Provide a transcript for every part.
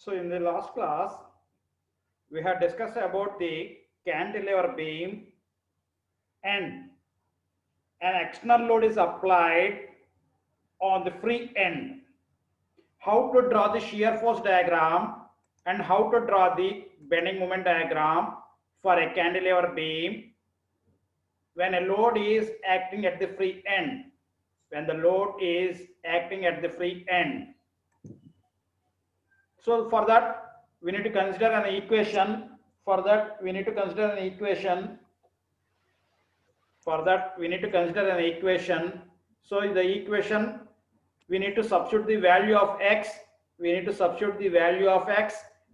So in the last class, we had discussed about the cantilever beam and an external load is applied on the free end. How to draw the shear force diagram and how to draw the bending moment diagram for a cantilever beam when a load is acting at the free end. When the load is acting at the free end. So for that, we need to consider an equation. For that, we need to consider an equation. So in the equation, we need to substitute the value of x.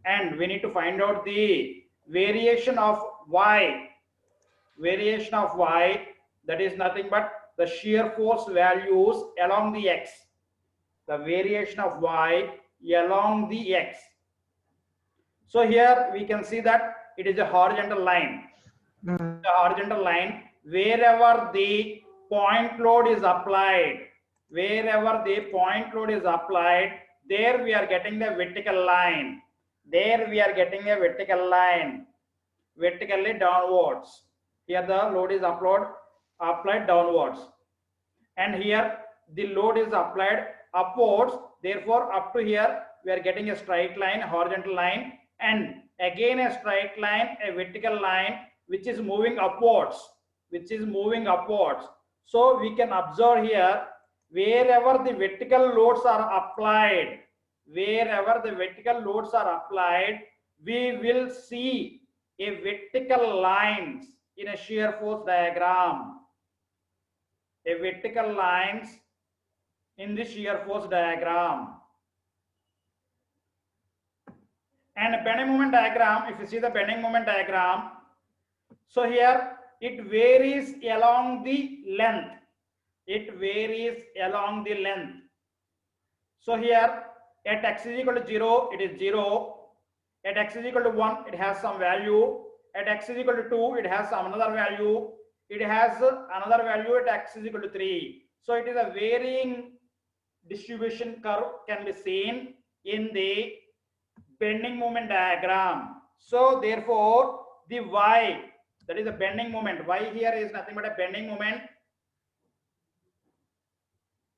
And we need to find out the variation of y. That is nothing but the shear force values along the x. The variation of y along the x. So here we can see that it is a horizontal line. Wherever the point load is applied, there we are getting the vertical line. Vertically downwards. Here the load is applied downwards. And here the load is applied upwards. Therefore, up to here we are getting a straight line, horizontal line, and again a straight line, a vertical line, which is moving upwards. So we can observe here, wherever the vertical loads are applied, we will see a vertical lines in a shear force diagram. In the shear force diagram. And a bending moment diagram, if you see the bending moment diagram, so here it varies along the length. So here at x is equal to 0, it is 0. At x is equal to 1, it has some value. At x is equal to 2, it has some another value. It has another value at x is equal to 3. So it is a varying distribution curve can be seen in the bending moment diagram. So therefore the y, that is a bending moment, y here is nothing but a bending moment,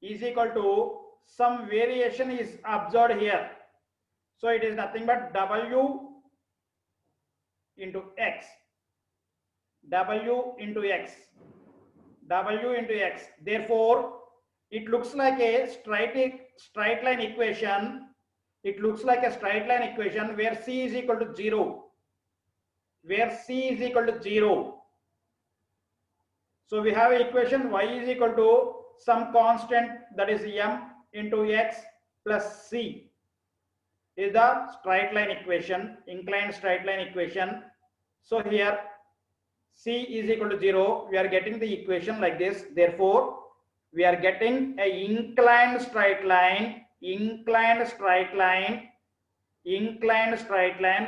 is equal to some variation is observed here. So it is nothing but w into x. Therefore it looks like a straight line equation. Where c is equal to 0. So we have an equation y is equal to some constant, that is m into x plus c is the straight line equation, inclined straight line equation. So here c is equal to 0. We are getting the equation like this. Therefore we are getting a inclined straight line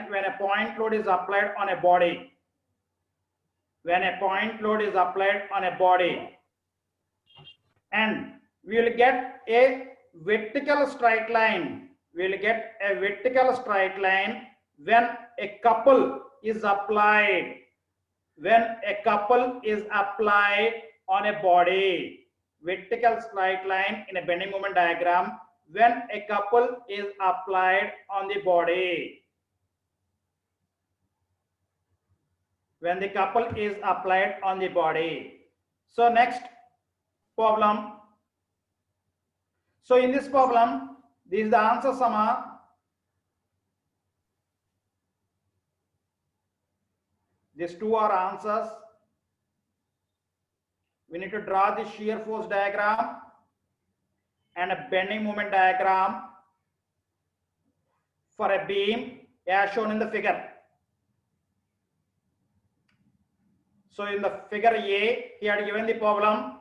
when a point load is applied on a body. And we will get a vertical straight line. When a couple is applied. On a body. Vertical straight line in a bending moment diagram when a couple is applied on the body. So next problem. So in this problem, this is the answer summa. These two are answers. We need to draw the shear force diagram and a bending moment diagram for a beam as shown in the figure. So in the figure A, he had given the problem.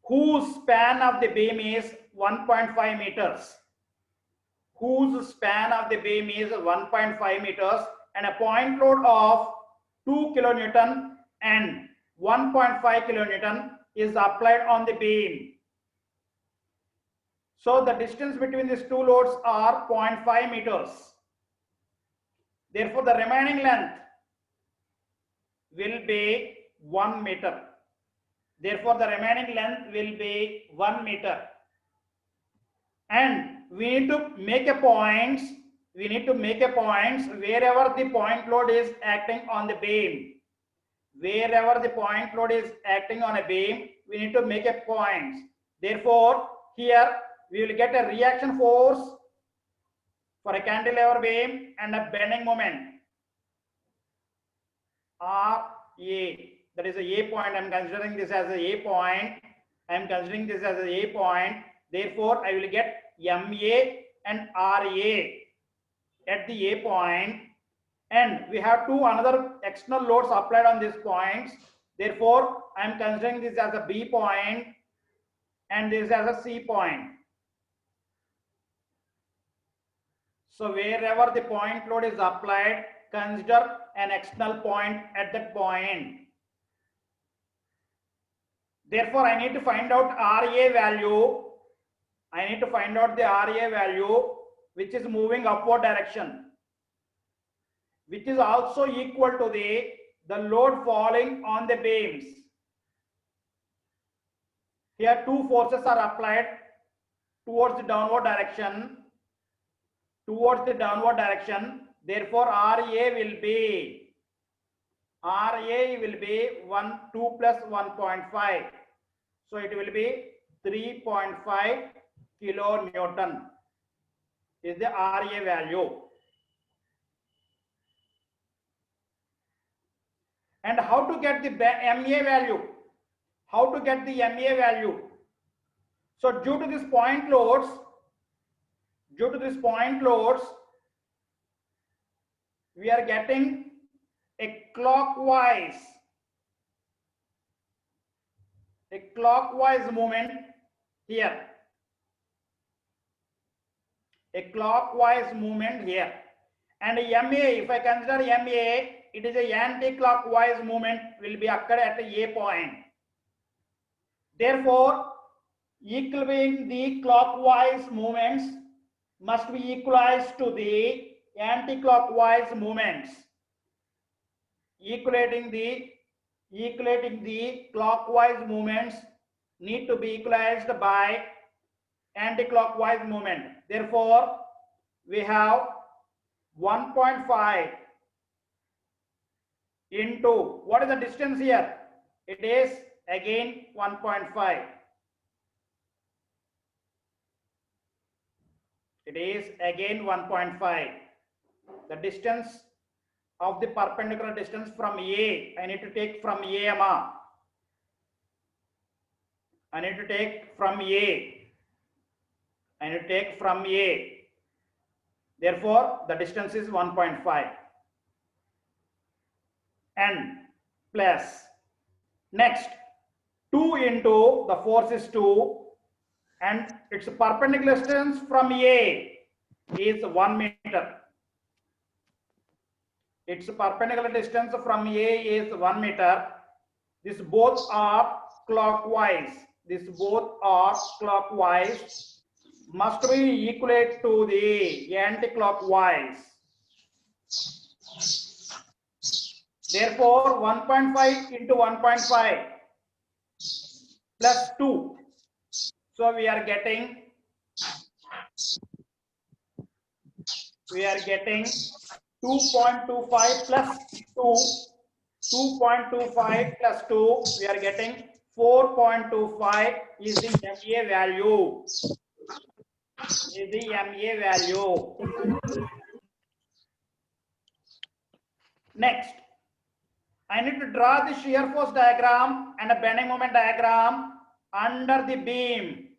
Whose span of the beam is 1.5 meters. And a point load of 2 kilonewton and 1.5 kilonewton is applied on the beam. So the distance between these two loads are 0.5 meters. Therefore, the remaining length will be 1 meter. Therefore, the remaining length will be 1 meter. And we need to make a point. We need to make a point wherever the point load is acting on the beam. Wherever the point load is acting on a beam, we need to make a point. Therefore, here we will get a reaction force for a cantilever beam and a bending moment. RA, that is a A point. I am considering this as a A point. I am considering this as a A point. Therefore, I will get MA and RA at the A point. And we have two another external loads applied on these points. Therefore, I am considering this as a B point and this as a C point. So wherever the point load is applied, consider an external point at that point. Therefore, I need to find out RA value. I need to find out the RA value which is moving upward direction, which is also equal to the load falling on the beams. Here two forces are applied towards the downward direction. Therefore, RA will be 1, 2 plus 1.5. So it will be 3.5 kilonewton is the RA value. And how to get the MA value? How to get the MA value? So due to these point loads, we are getting a clockwise movement here. A clockwise movement here. And MA, if I consider MA, it is a anti-clockwise movement will be occurred at the A point. Therefore, equaling the clockwise movements must be equalized to the anti-clockwise movements. Equating the clockwise movements need to be equalized by anti-clockwise movement. Therefore, we have 1.5 into, what is the distance here? It is again 1.5. It is again 1.5. The distance of the perpendicular distance from A, I need to take from AMA. I need to take from A. Therefore, the distance is 1.5. And plus, next, 2 into the force is 2, and its perpendicular distance from A is 1 meter. Its perpendicular distance from A is 1 meter. These both are clockwise. Must be equate to the anti-clockwise. Therefore, 1.5 into 1.5 plus 2. So we are getting 2.25 plus 2. 2.25 plus 2. We are getting 4.25 is the MA value. Next, I need to draw the shear force diagram and a bending moment diagram under the beam.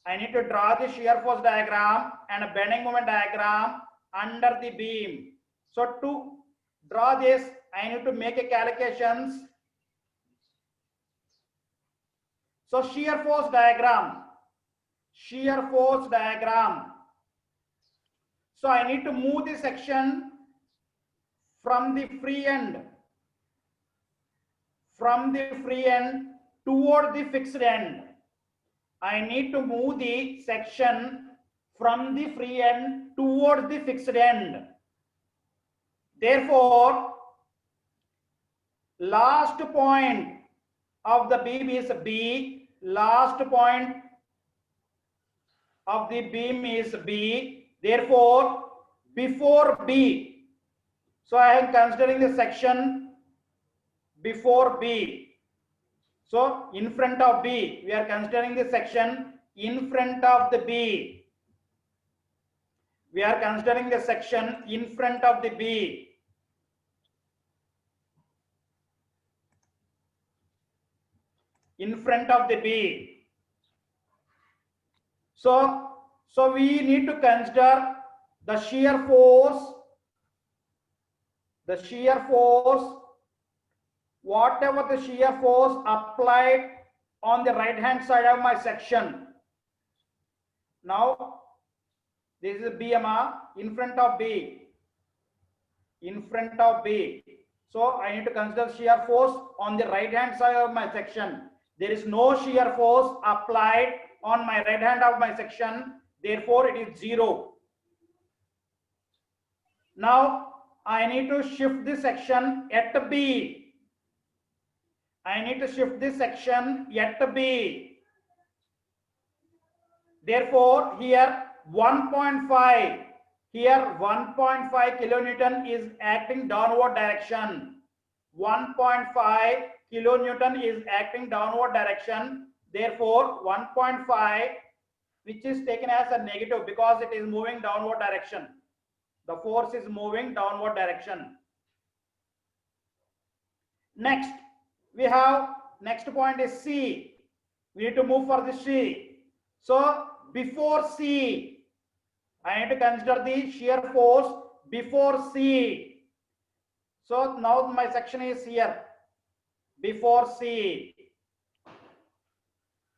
I need to draw the shear force diagram and a bending moment diagram under the beam. So to draw this, I need to make a calculations. So shear force diagram. So I need to move this section from the free end toward the fixed end. I need to move the section from the free end towards the fixed end. Therefore, last point of the beam is B. Last point of the beam is B. Therefore, before B. So I am considering the section before B. So in front of B, we are considering the section in front of the B. We are considering the section in front of the B. In front of the B. So we need to consider the shear force. The shear force, whatever the shear force applied on the right hand side of my section. Now, this is BMR in front of B. In front of B. So I need to consider shear force on the right hand side of my section. There is no shear force applied on my right hand of my section. Therefore, it is 0. Now, I need to shift this section at B. I need to shift this section at B. Therefore, here 1.5. Here 1.5 kilonewton is acting downward direction. 1.5 kilonewton is acting downward direction. Therefore, 1.5, which is taken as a negative because it is moving downward direction. The force is moving downward direction. Next, we have next point is C. We need to move for the C. So before C, I need to consider the shear force before C. So now my section is here. Before C.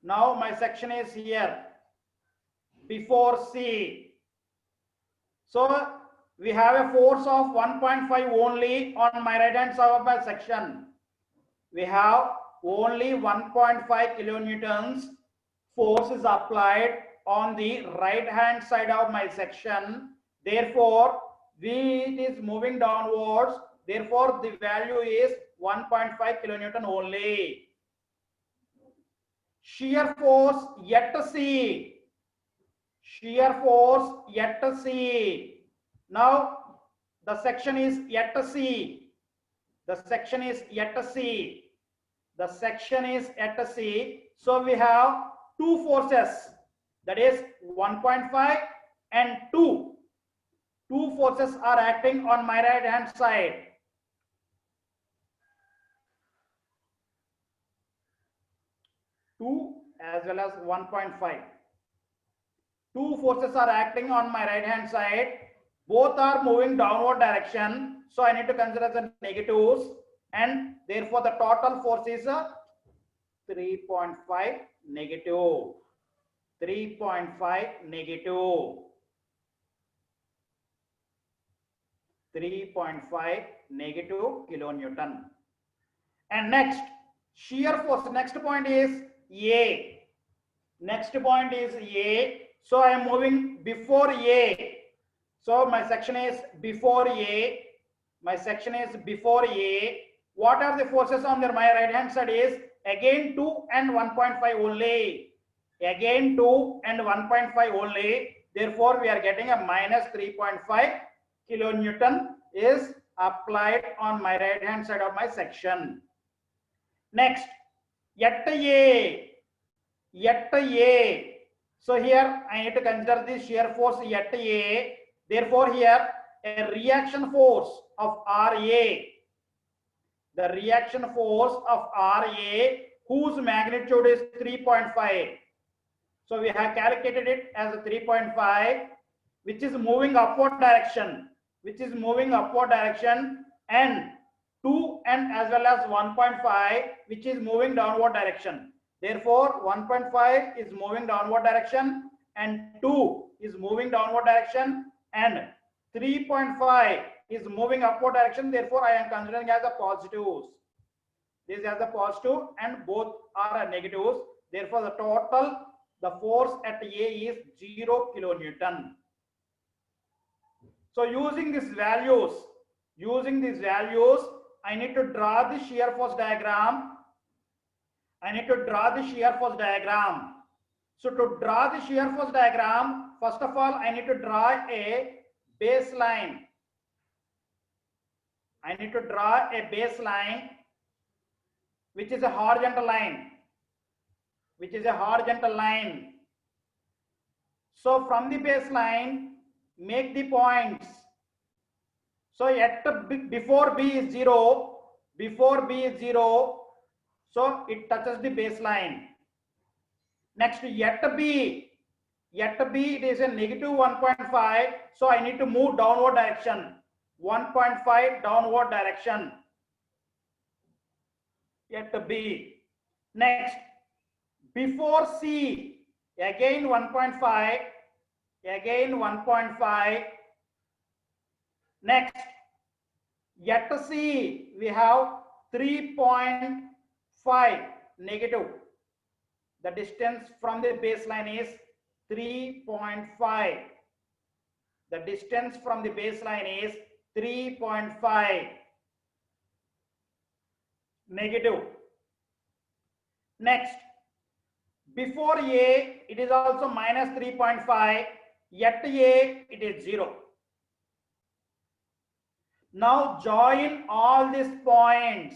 Now my section is here. Before C. So we have a force of 1.5 only on my right hand side of my section. We have only 1.5 kilonewtons force is applied on the right hand side of my section. Therefore, V is moving downwards. Therefore, the value is 1.5 kilonewton only. Shear force yet C. Shear force yet C. Now, the section is yet C. The section is yet C. The section is at C. So we have two forces, that is 1.5 and 2. Two forces are acting on my right hand side. Two as well as 1.5. Two forces are acting on my right hand side. Both are moving downward direction. So I need to consider the negatives, and therefore the total force is 3.5 negative. 3.5 negative. 3.5 negative kilonewton. And next, shear force. Next point is A. Next point is A. So I am moving before A. So my section is before A. My section is before A. What are the forces on my right hand side is again 2 and 1.5 only. Again 2 and 1.5 only. Therefore, we are getting a minus 3.5 kilonewton is applied on my right hand side of my section. Next, yet A. Yet A. So here I need to consider the shear force yet A. Therefore, here a reaction force of RA. The reaction force of RA, whose magnitude is 3.5. So we have calculated it as a 3.5, which is moving upward direction. Which is moving upward direction, and 2 and as well as 1.5, which is moving downward direction. Therefore, 1.5 is moving downward direction, and 2 is moving downward direction, and 3.5 is moving upward direction. Therefore, I am considering as a positives. This is as a positive, and both are negatives. Therefore, the the force at A is 0 kilonewton. So using these values, I need to draw the shear force diagram. So to draw the shear force diagram, first of all, I need to draw a baseline. Which is a horizontal line. So from the baseline, make the points. So before B is 0, so it touches the baseline. Next, at B it is a negative 1.5, so I need to move downward direction, 1.5 downward direction at B. Next, before C, again 1.5, next, at C we have 3.5 negative. The distance from the baseline is 3.5. The distance from the baseline is 3.5 negative. Next, before A it is also minus 3.5. At A it is 0. Now join all these points.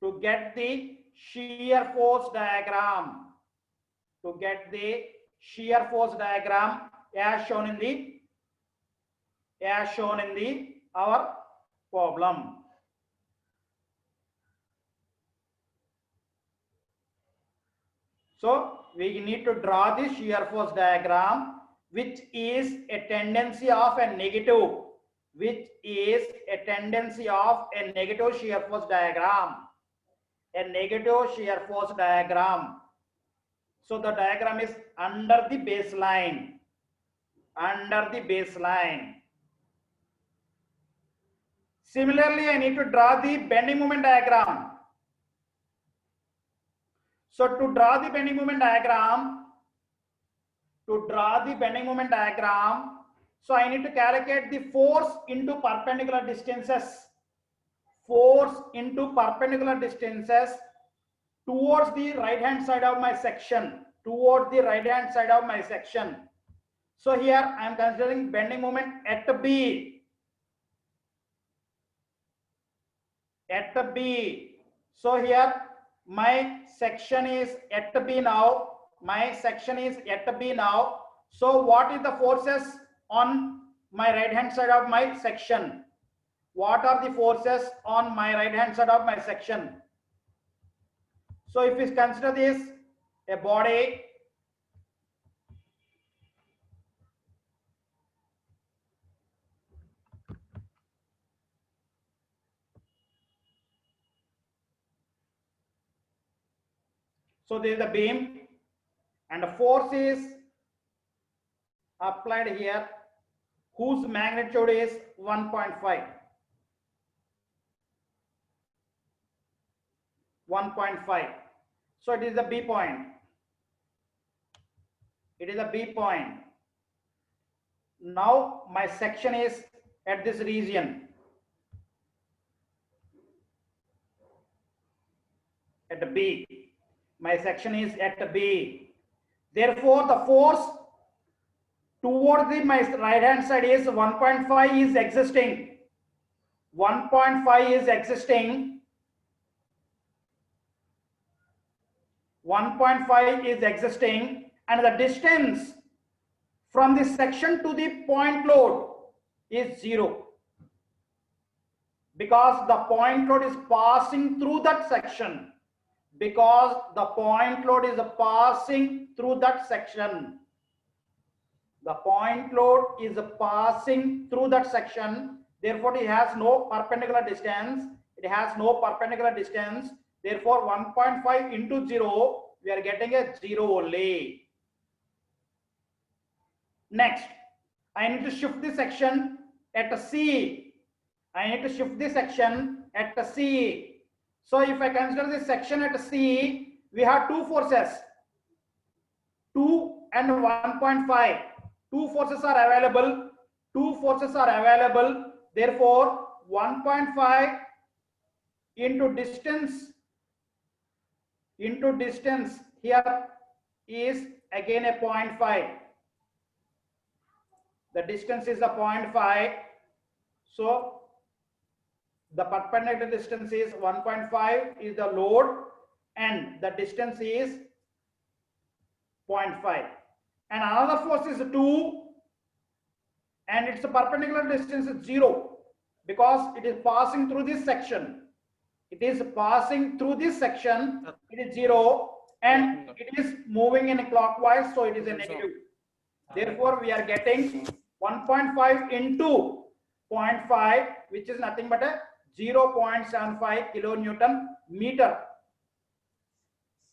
To get the shear force diagram. As shown in the our problem. So we need to draw the shear force diagram, which is a tendency of a negative, shear force diagram. So the diagram is under the baseline. Similarly, I need to draw the bending moment diagram. So to draw the bending moment diagram, so I need to calculate the force into perpendicular distances. Towards the right hand side of my section. So here I am considering bending moment at B. So here my section is at B now. So what is the forces on my right hand side of my section? What are the forces on my right hand side of my section? So if we consider this a body, so there is a beam and the force is applied here, whose magnitude is 1.5. So it is the B point. Now my section is at this region, at B. My section is at B. Therefore, the force towards my right hand side is 1.5 is existing. 1.5 is existing. 1.5 is existing, and the distance from the section to the point load is 0, because the point load is passing through that section. Therefore, it has no perpendicular distance. Therefore, 1.5 into 0, we are getting a 0 only. Next, I need to shift this section at C. at the C. So if I consider this section at C, we have two forces, 2 and 1.5. Two forces are available. Two forces are available. Therefore, 1.5 into distance here is again a 0.5. The distance is a 0.5. So the perpendicular distance is 1.5 is the load and the distance is 0.5. And another force is 2 and its perpendicular distance is 0 because it is passing through this section. It is passing through this section, it is 0 and it is moving in clockwise, so it is a negative. Therefore, we are getting 1.5 into 0.5, which is nothing but a 0.75 kilonewton meter.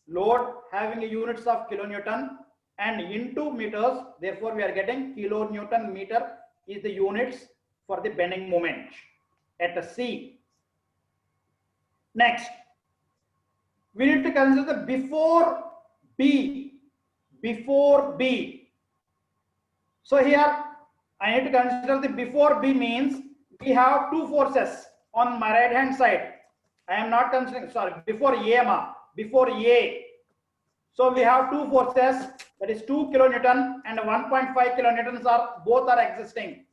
Load having a units of kilonewton and into meters, therefore we are getting kilonewton meter is the units for the bending moment at a C. Next, we need to consider the before B. So here I need to consider the before B means we have two forces on my right hand side. I am not considering, sorry, before A. So we have two forces, that is 2 kilonewton and 1.5 kilonewtons are both are existing.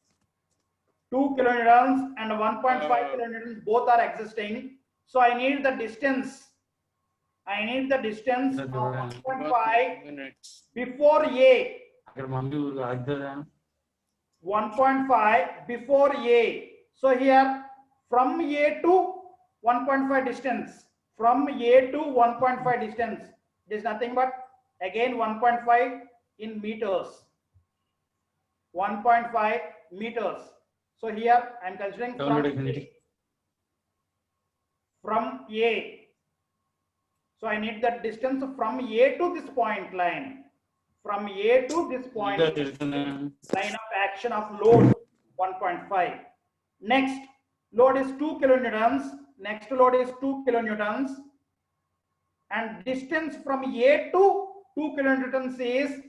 2 kilonewtons and 1.5 kilonewtons both are existing. So I need the distance. Of 1.5 before A. 1.5 before A. So here from A to 1.5 distance. From A to 1.5 distance. It is nothing but again 1.5 in meters. 1.5 meters. So here I am considering from A. So I need the distance from A to this point line. From A to this point line of action of load 1.5. Next load is 2 kilonewtons. Next load is 2 kilonewtons. And distance from A to 2 kilonewtons is,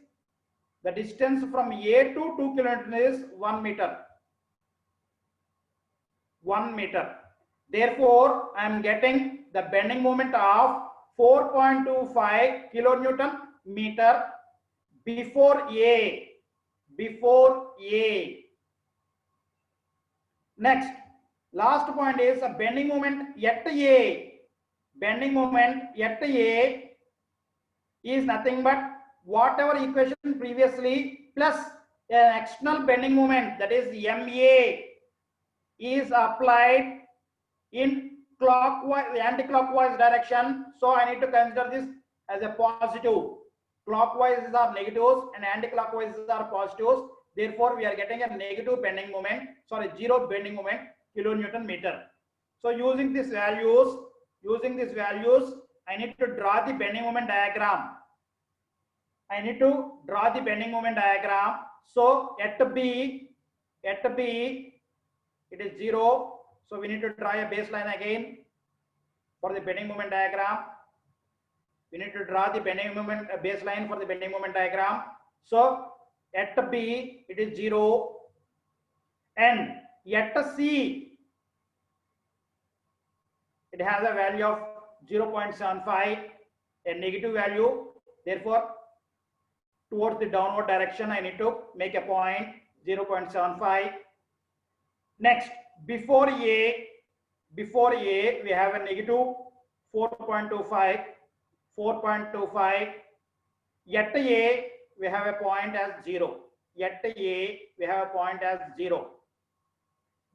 the distance from A to 2 kilonewtons is 1 meter. 1 meter. Therefore, I am getting the bending moment of 4.25 kilonewton meter before A. Next, last point is a bending moment at A. Bending moment at A is nothing but whatever equation previously plus an external bending moment, that is MA, is applied in clockwise, anti-clockwise direction. So I need to consider this as a positive. Clockwise are negatives and anti-clockwise are positives. Therefore, we are getting a negative bending moment, sorry, 0 bending moment kilonewton meter. So using these values, I need to draw the bending moment diagram. So at B, it is 0. So we need to draw a baseline again for the bending moment diagram. We need to draw the bending moment baseline for the bending moment diagram. So at B, it is 0. And at C, it has a value of 0.75, a negative value. Therefore, towards the downward direction, I need to make a point 0.75. Next, before A, we have a negative 4.25. At A, we have a point as 0.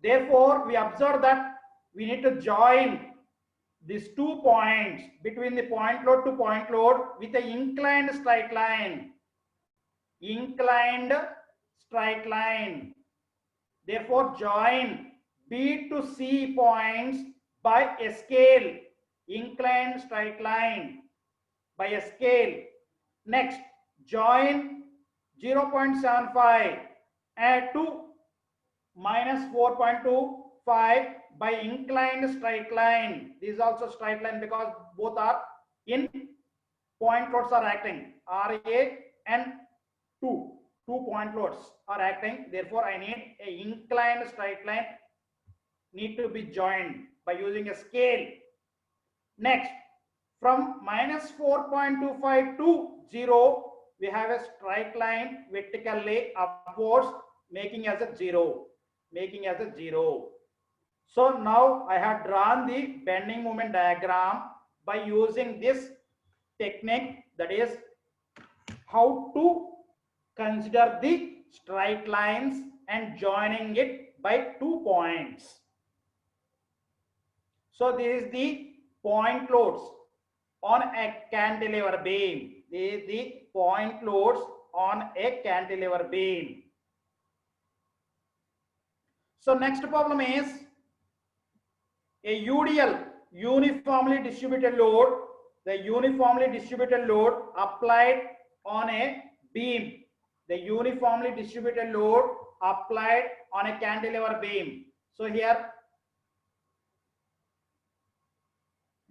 Therefore, we observe that we need to join these 2 points between the point load to point load with an inclined straight line. Therefore, join B to C points by a scale, inclined straight line by a scale. Next, join 0.75 to minus 4.25 by inclined straight line. This is also straight line because both are in point loads are acting. RA and 2 point loads are acting. Therefore, I need a inclined straight line need to be joined by using a scale. Next, from minus 4.25 to 0, we have a straight line vertically upwards, making as a 0. So now I have drawn the bending moment diagram by using this technique, that is how to consider the straight lines and joining it by 2 points. So this is the point loads on a cantilever beam. This is the point loads on a cantilever beam. So next problem is a UDL, uniformly distributed load. The uniformly distributed load applied on a beam. The uniformly distributed load applied on a cantilever beam. So here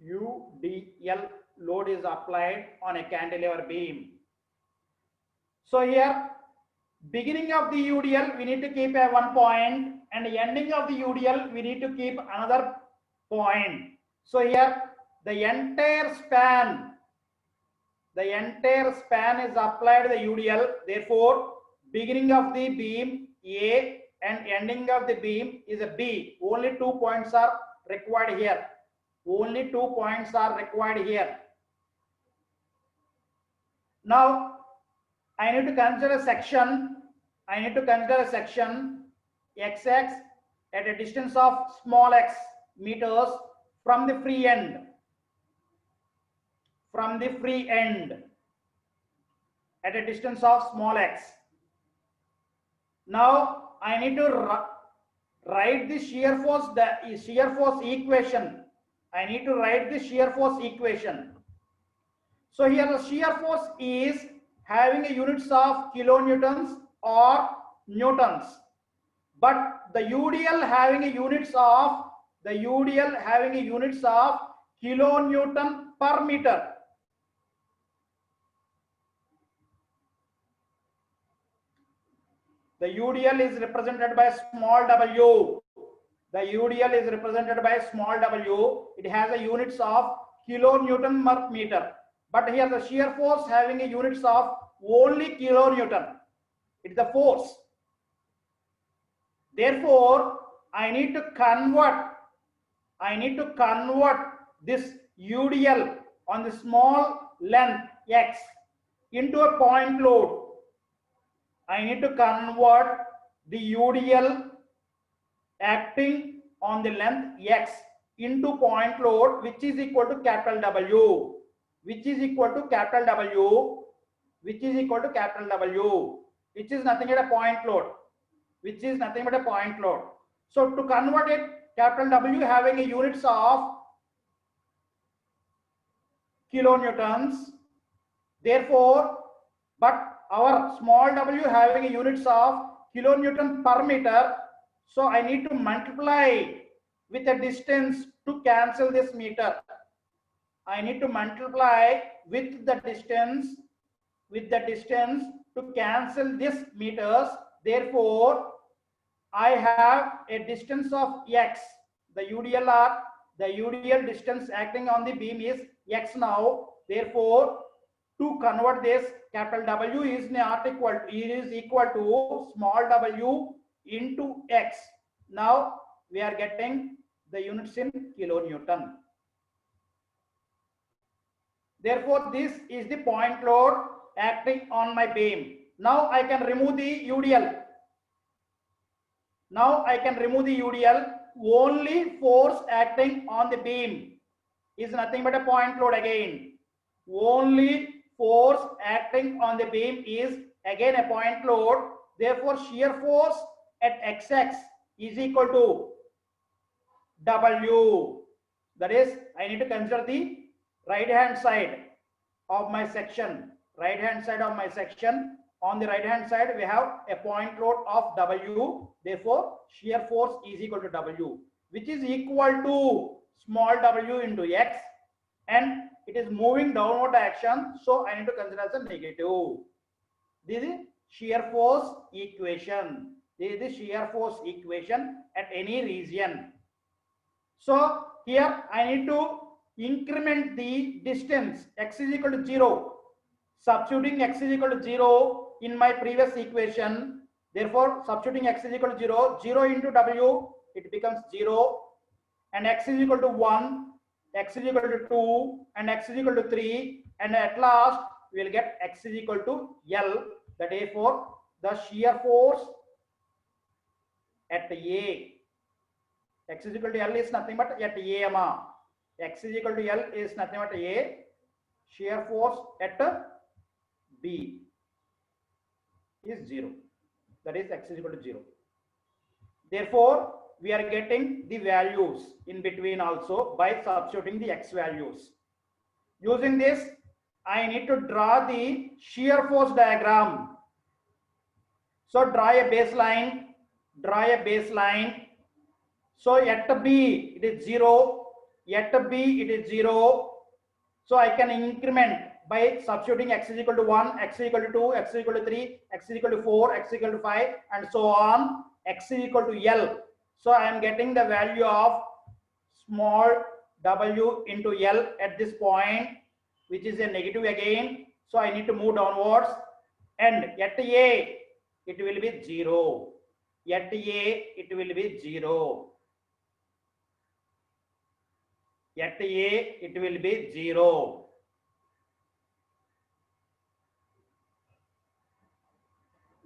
UDL load is applied on a cantilever beam. So here beginning of the UDL we need to keep a 1 point, and the ending of the UDL we need to keep another point. So here the entire span is applied to the UDL. Therefore, beginning of the beam A and ending of the beam is a B. Only 2 points are required here. Only 2 points are required here. Now, I need to consider a section. XX at a distance of small x meters from the free end. At a distance of small x. Now I need to write the shear force equation. So here the shear force is having a units of kilonewtons or newtons, but the UDL having a units of kilonewton per meter. The UDL is represented by small w. It has a units of kilonewton per meter. But here the shear force having a units of only kilonewton. It's the force. Therefore, I need to convert this UDL on the small length x into a point load. I need to convert the UDL acting on the length x into point load, which is equal to capital W, which is nothing but a point load. So to convert it, capital W having a units of kilonewtons. Therefore, but our small w having a units of kilonewton per meter. So I need to multiply with a distance to cancel this meter. I need to multiply with the distance to cancel this meters. Therefore, I have a distance of x. The UDL distance acting on the beam is x now. Therefore, to convert this, capital W is equal to small w into x. Now we are getting the units in kilonewton. Therefore, this is the point load acting on my beam. Now I can remove the UDL. Only force acting on the beam is nothing but a point load again. Only force acting on the beam is again a point load. Therefore, shear force at XX is equal to W. That is, I need to consider the right hand side of my section. On the right hand side, we have a point load of W. Therefore, shear force is equal to W. which is equal to small w into x, and it is moving downward direction, so I need to consider as a negative. This is shear force equation. This is the shear force equation at any region. So here I need to increment the distance. X is equal to 0. Substituting x is equal to 0 in my previous equation. Therefore, substituting x is equal to 0, 0 into w, it becomes 0. And x is equal to 1, x is equal to 2, and x is equal to 3. And at last, we will get x is equal to L. That therefore, the shear force at A, x is equal to L is nothing but at A, x is equal to L is nothing but A, shear force at B is 0. That is x is equal to 0. Therefore, we are getting the values in between also by substituting the x values. Using this, I need to draw the shear force diagram. So draw a baseline, So at B it is 0, at B it is 0. So I can increment by substituting x is equal to 1, x is equal to 2, x is equal to 3, x is equal to 4, x is equal to 5, and so on. X is equal to L. So I am getting the value of small w into L at this point, which is a negative again. So I need to move downwards, and at A it will be 0. At A it will be 0. At A it will be 0.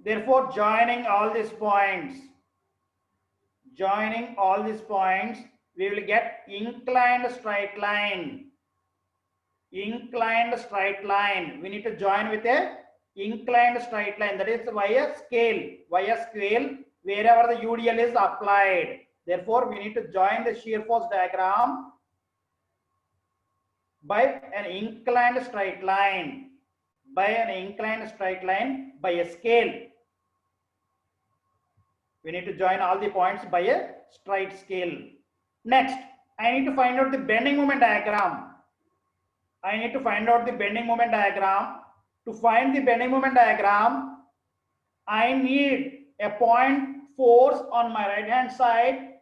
Therefore, joining all these points, we will get inclined straight line. Inclined straight line. We need to join with a inclined straight line. That is via scale. Wherever the UDL is applied. Therefore, we need to join the shear force diagram by an inclined straight line. By a scale. We need to join all the points by a straight scale. Next, I need to find out the bending moment diagram. To find the bending moment diagram, I need a point force on my right hand side.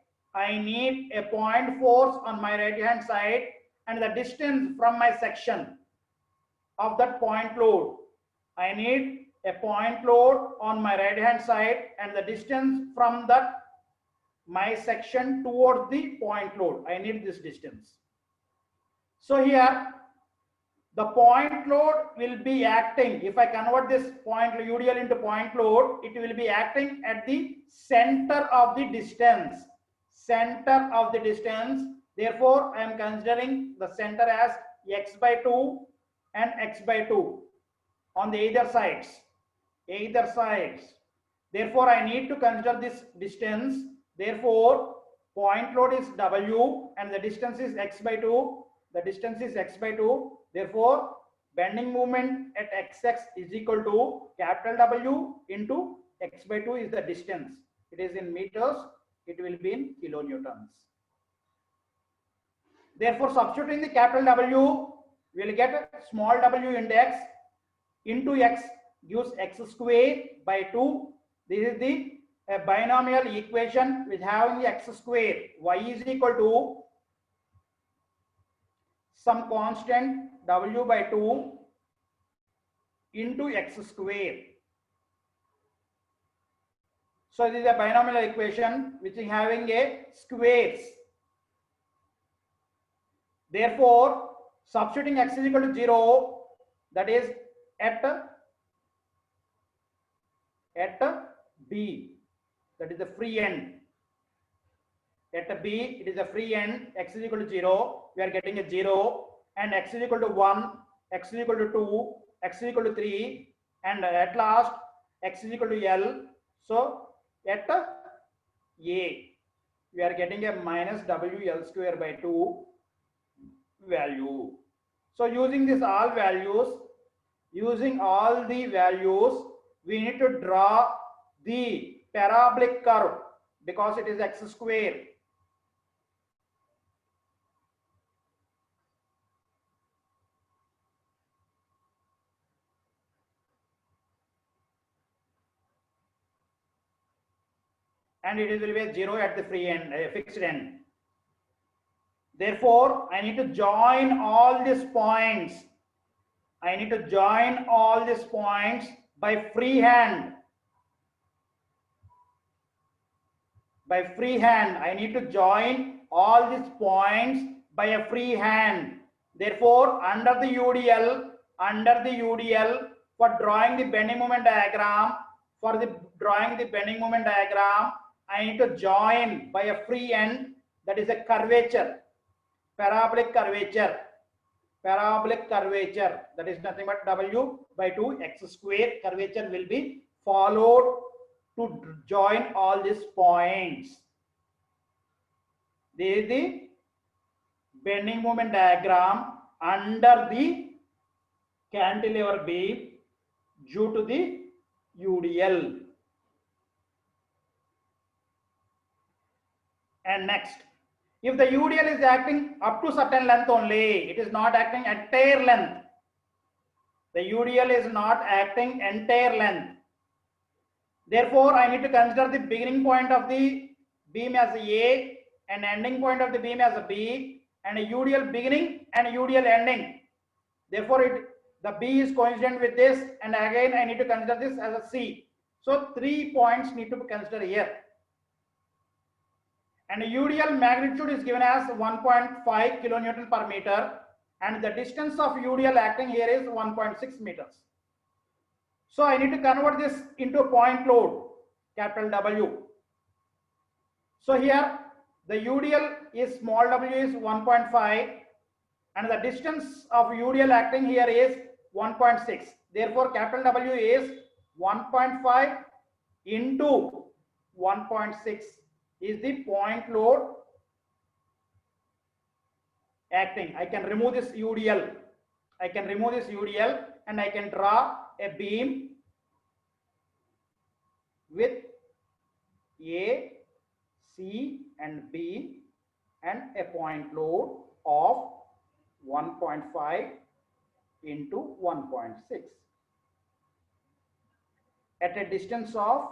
And the distance from my section of that point load. I need a point load on my right hand side, and the distance from that my section towards the point load. I need this distance. So here the point load will be acting. If I convert this point UDL into point load, it will be acting at the center of the distance. Therefore, I am considering the center as x by 2 and x by 2 on the either sides. Therefore, I need to consider this distance. Therefore, point load is W and the distance is x by 2. Therefore, bending moment at xx is equal to capital W into x by 2 is the distance. It is in meters. It will be in kilonewtons. Therefore, substituting the capital W, we will get a small w index into x gives x square by 2. This is the binomial equation with having the x square. Y is equal to some constant w by 2 into x square. So this is a binomial equation which is having a squares. Therefore, substituting x is equal to 0, that is at B, that is the free end. At B, it is a free end, x is equal to 0, we are getting a 0, and x is equal to 1, x is equal to 2, x is equal to 3, and at last, x is equal to L. So, at A, we are getting a minus WL square by 2 value. So, using all the values, we need to draw the parabolic curve because it is x square. and it will be a 0 at the free end, a fixed end. Therefore, I need to join all these points. I need to join all these points by freehand. By freehand, I need to join all these points by a freehand. Therefore, under the UDL, for drawing the bending moment diagram, I need to join by a free end, that is a curvature, parabolic curvature, that is nothing but W by 2 x square. Curvature will be followed to join all these points. This is the bending moment diagram under the cantilever beam due to the UDL. And next, if the UDL is acting up to certain length only, it is not acting entire length. The UDL is not acting entire length. Therefore, I need to consider the beginning point of the beam as A and ending point of the beam as B, and a UDL beginning and a UDL ending. Therefore, the B is coincident with this, and again I need to consider this as a C. So 3 points need to be considered here. And the UDL magnitude is given as 1.5 kilonewton per meter, and the distance of UDL acting here is 1.6 meters. So I need to convert this into a point load, capital W. So here the UDL is small w is 1.5, and the distance of UDL acting here is 1.6. Therefore, capital W is 1.5 into 1.6 is the point load acting. I can remove this UDL. And I can draw a beam with A, C and B and a point load of 1.5 into 1.6 at a distance of,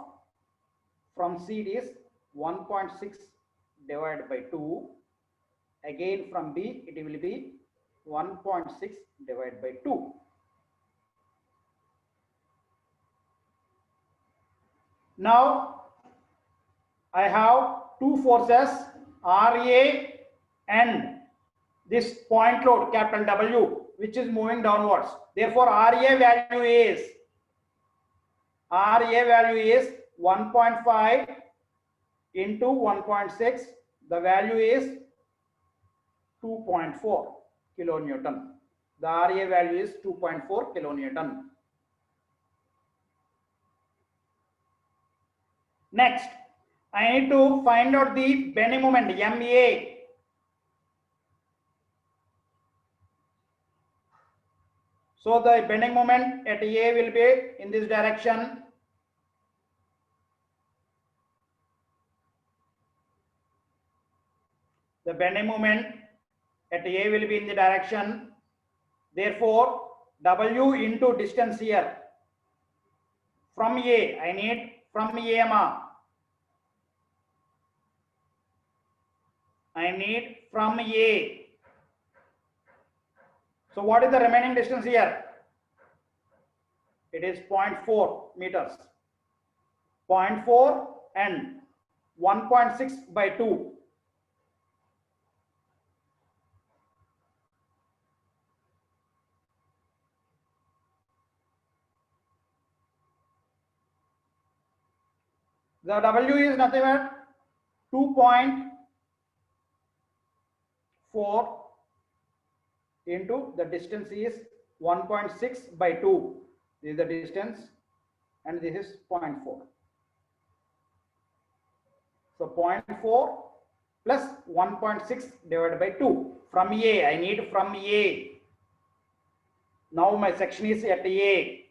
from C it is 1.6 divided by 2. Again from B it will be 1.6 divided by 2. Now I have two forces, RA and this point load, capital W, which is moving downwards. Therefore, RA value is 1.5 into 1.6. The value is 2.4 kilonewton. The RA value is 2.4 kilonewton. Next, I need to find out the bending moment, MA. So the bending moment at A will be in this direction. The bending moment at A will be in the direction. Therefore, W into distance here. From A, I need from A. I need from A. So what is the remaining distance here? It is 0.4 meters. 0.4 and 1.6 by 2. The W is nothing but 2.4 into the distance is 1.6 by 2. This is the distance and this is 0.4. So 0.4 plus 1.6 divided by 2. From A, I need from A. Now my section is at A.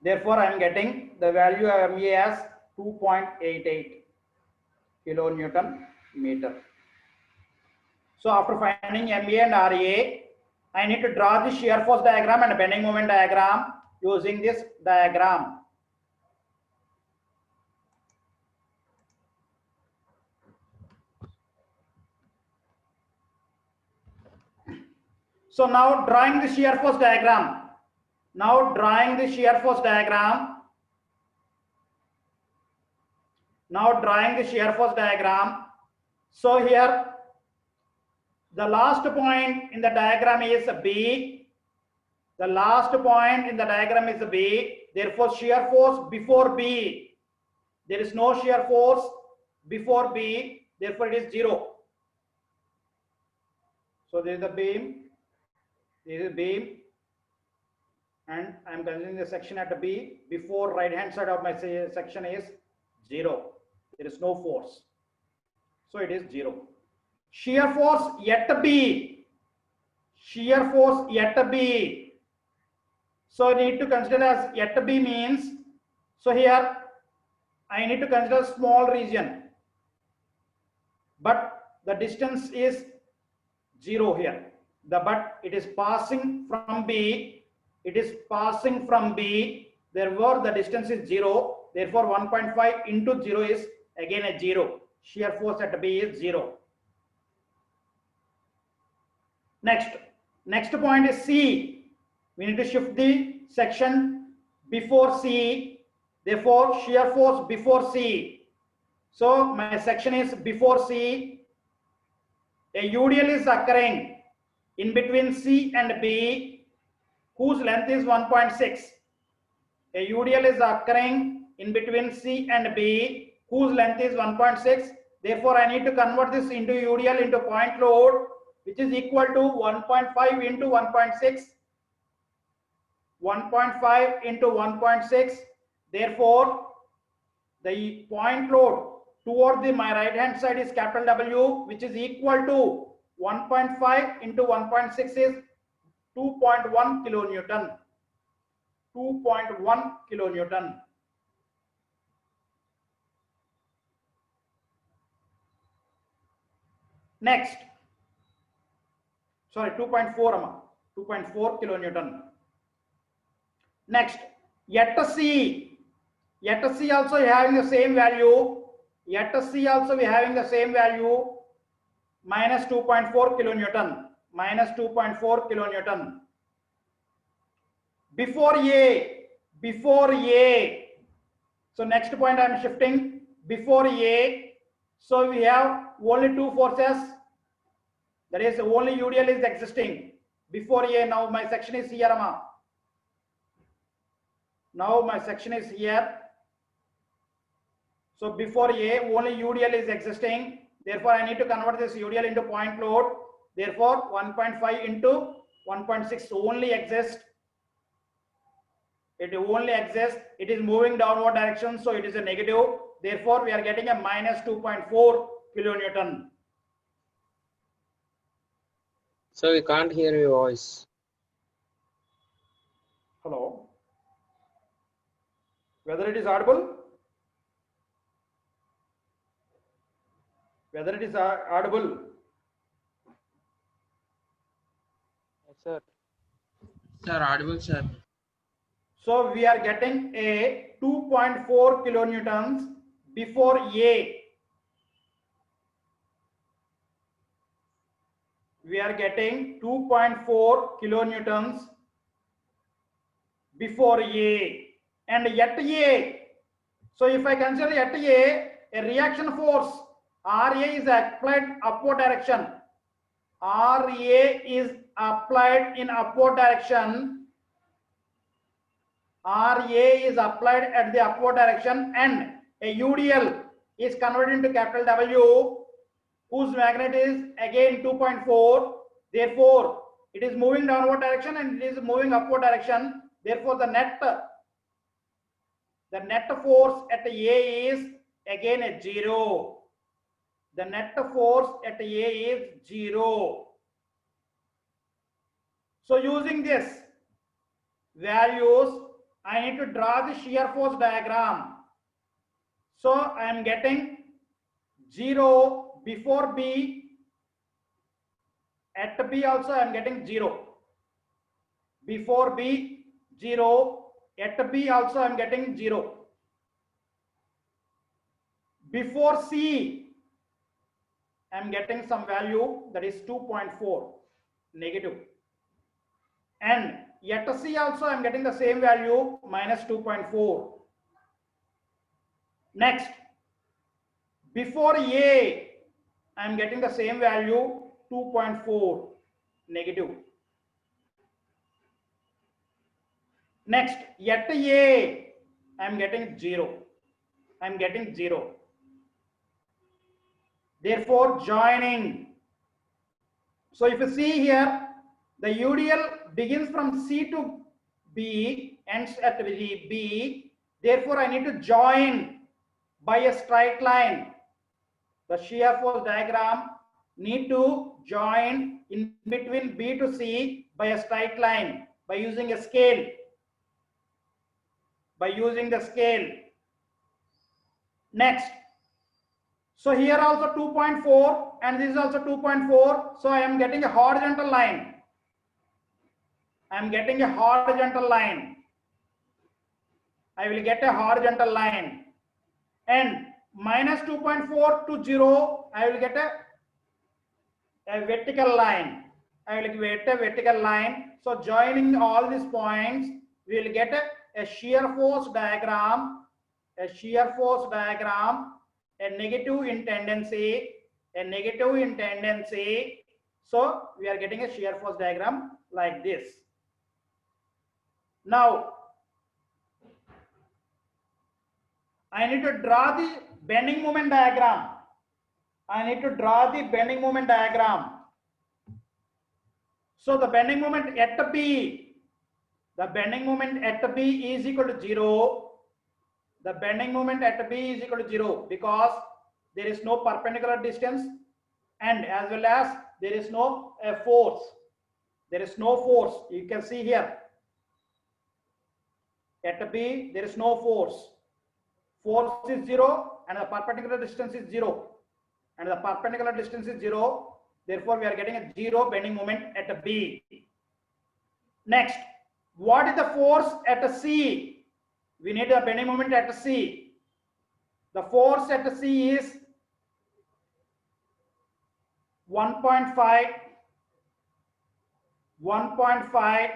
Therefore, I am getting the value of MA as 2.88 kilonewton meter. So after finding MA and RA, I need to draw the shear force diagram and bending moment diagram using this diagram. So now drawing the shear force diagram. Now drawing the shear force diagram. Now drawing the shear force diagram. So here the last point in the diagram is B. The last point in the diagram is B. Therefore, shear force before B. There is no shear force before B. Therefore, it is 0. So there is a beam. There is a beam. And I am considering the section at B. Before right hand side of my section is 0. There is no force. So it is 0. Shear force yet B. Shear force yet B. So I need to consider as yet B means, so here I need to consider small region, but the distance is 0 here. But it is passing from B. It is passing from B. Therefore, the distance is 0. Therefore, 1.5 into 0 is again a 0. Shear force at B is 0. Next point is C. We need to shift the section before C. Therefore, shear force before C. So my section is before C. A UDL is occurring in between C and B, whose length is 1.6. A UDL is occurring in between C and B, whose length is 1.6. Therefore, I need to convert this into UDL into point load, which is equal to 1.5 into 1.6. 1.5 into 1.6. Therefore, the point load toward my right hand side is capital W, which is equal to 1.5 into 1.6 is 2.1 kilonewton. 2.1 kilonewton. Next, sorry, 2.4 kilonewton. Next, yet C. Yet C also having the same value. Yet C also we having the same value, minus 2.4 kilonewton. Minus 2.4 kilonewton. Before A. So next point I am shifting before A. So we have only two forces. That is only UDL is existing before A. Now my section is here. Now my section is here. So before A, only UDL is existing. Therefore, I need to convert this UDL into point load. Therefore, 1.5 into 1.6 only exists. It only exists. It is moving downward direction, so it is a negative. Therefore, we are getting a minus 2.4 kilonewton. So we can't hear your voice. Hello. Whether it is audible? Whether it is audible? Yes, sir. Sir, audible, sir. So we are getting a 2.4 kilonewtons before A. We are getting 2.4 kilonewtons before A. And yet A. So if I consider yet a reaction force, RA is applied upward direction. RA is applied in upward direction. RA is applied at the upward direction, and a UDL is converted into capital W, whose magnet is again 2.4. Therefore, it is moving downward direction and it is moving upward direction. Therefore, the net force at A is again a 0. The net force at A is 0. So using this values, I need to draw the shear force diagram. So I am getting 0 before B. At B also I am getting 0. Before B, 0. At B also I am getting 0. Before C, I am getting some value, that is 2.4 negative. And at C also I am getting the same value, minus 2.4. Next, before A, I am getting the same value, 2.4 negative. Next, at A, I am getting 0. I am getting 0. Therefore, joining. So if you see here, the UDL begins from C to B, ends at B. Therefore, I need to join by a straight line. The shear force diagram need to join in between B to C by a straight line, by using a scale. By using the scale. Next. So here also 2.4 and this is also 2.4. So I am getting a horizontal line. I am getting a horizontal line. I will get a horizontal line. And minus 2.4 to 0, I will get a vertical line. I will get a vertical line. So joining all these points, we will get a shear force diagram. A shear force diagram. A negative in tendency, a negative in tendency. So we are getting a shear force diagram like this. Now, I need to draw the bending moment diagram. I need to draw the bending moment diagram. So the bending moment at B, the bending moment at B is equal to 0. The bending moment at B is equal to 0 because there is no perpendicular distance and as well as there is no force. There is no force. You can see here. At B, there is no force. Force is 0 and the perpendicular distance is 0. And the perpendicular distance is 0. Therefore, we are getting a 0 bending moment at B. Next, what is the force at C? We need a bending moment at C. The force at C is 1.5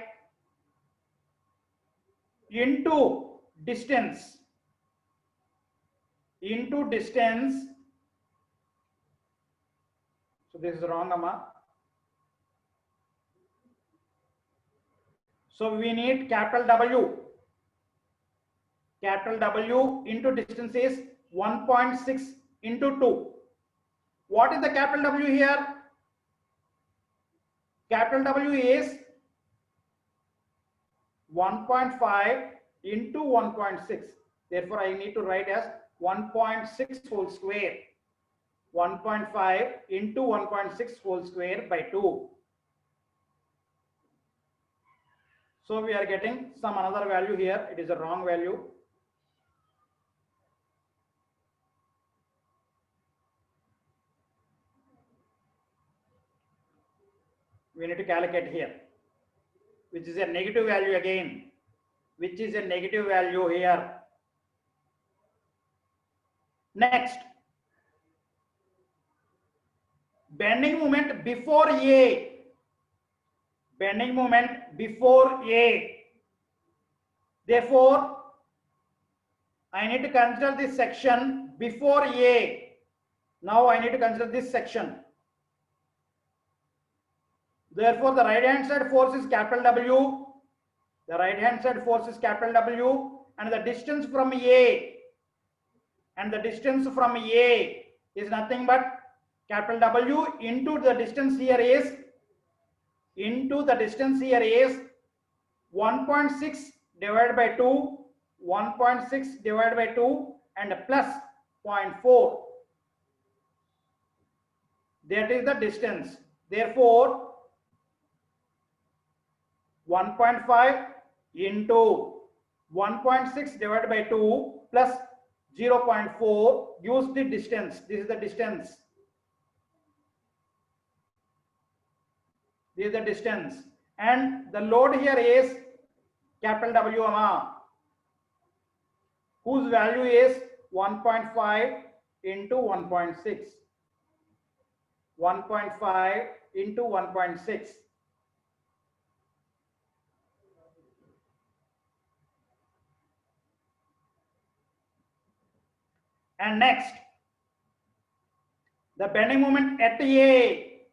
into distance. So this is wrong, Amma. So we need capital W. Capital W into distance is 1.6 into 2. What is the capital W here? Capital W is 1.5 into 1.6. Therefore, I need to write as 1.6 whole square. 1.5 into 1.6 whole square by 2. So we are getting some another value here. It is a wrong value. We need to calculate here, which is a negative value again, which is a negative value here. Next, bending moment before A. Bending moment before A. Therefore, I need to consider this section before A. Now I need to consider this section. Therefore, the right hand side force is capital W. The right hand side force is capital W and the distance from A. And the distance from A is nothing but capital W into the distance here is 1.6 divided by 2, 1.6 divided by 2 and plus 0.4. That is the distance. Therefore, 1.5 into 1.6 divided by 2 plus 0.4 gives the distance. This is the distance. This is the distance. and the load here is capital WMR, whose value is 1.5 into 1.6. 1.5 into 1.6. And next, the bending moment at A,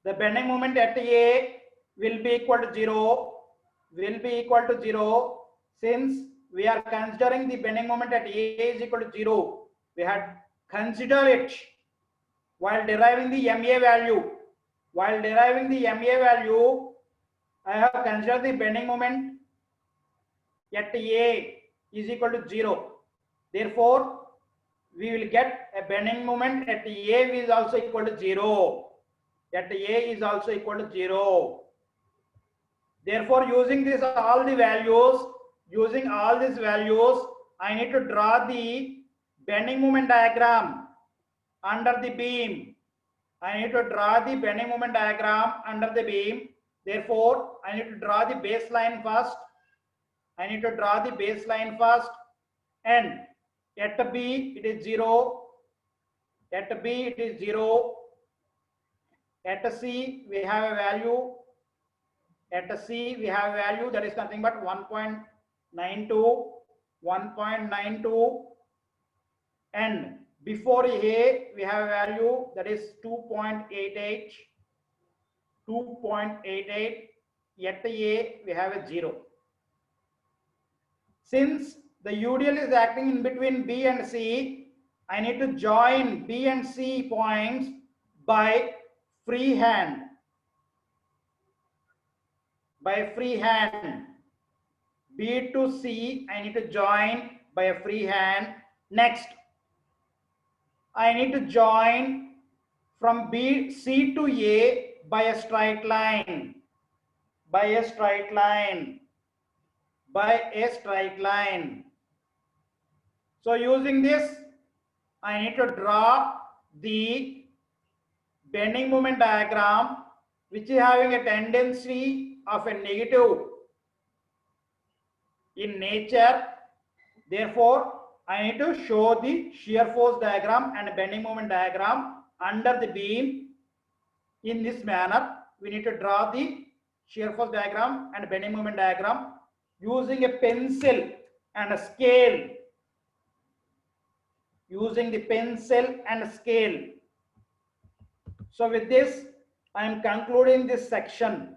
the bending moment at A will be equal to 0, since we are considering the bending moment at A is equal to 0. We had considered it while deriving the MA value. While deriving the MA value, I have considered the bending moment at A is equal to 0. Therefore, we will get a bending moment at A is also equal to 0. At A is also equal to 0. Therefore, using these all these values, I need to draw the bending moment diagram under the beam. I need to draw the bending moment diagram under the beam. Therefore, I need to draw the baseline first. And at B it is 0. At B it is 0. At C we have a value. That is nothing but 1.92. And before A we have a value that is 2.88. At A we have a 0. Since the UDL is acting in between B and C, I need to join B and C points by free hand. B to C, I need to join by a free hand. Next, I need to join from C to A by a straight line. So using this, I need to draw the bending moment diagram, which is having a tendency of a negative in nature. Therefore, I need to show the shear force diagram and bending moment diagram under the beam in this manner. We need to draw the shear force diagram and bending moment diagram using a pencil and a scale. So with this, I am concluding this section.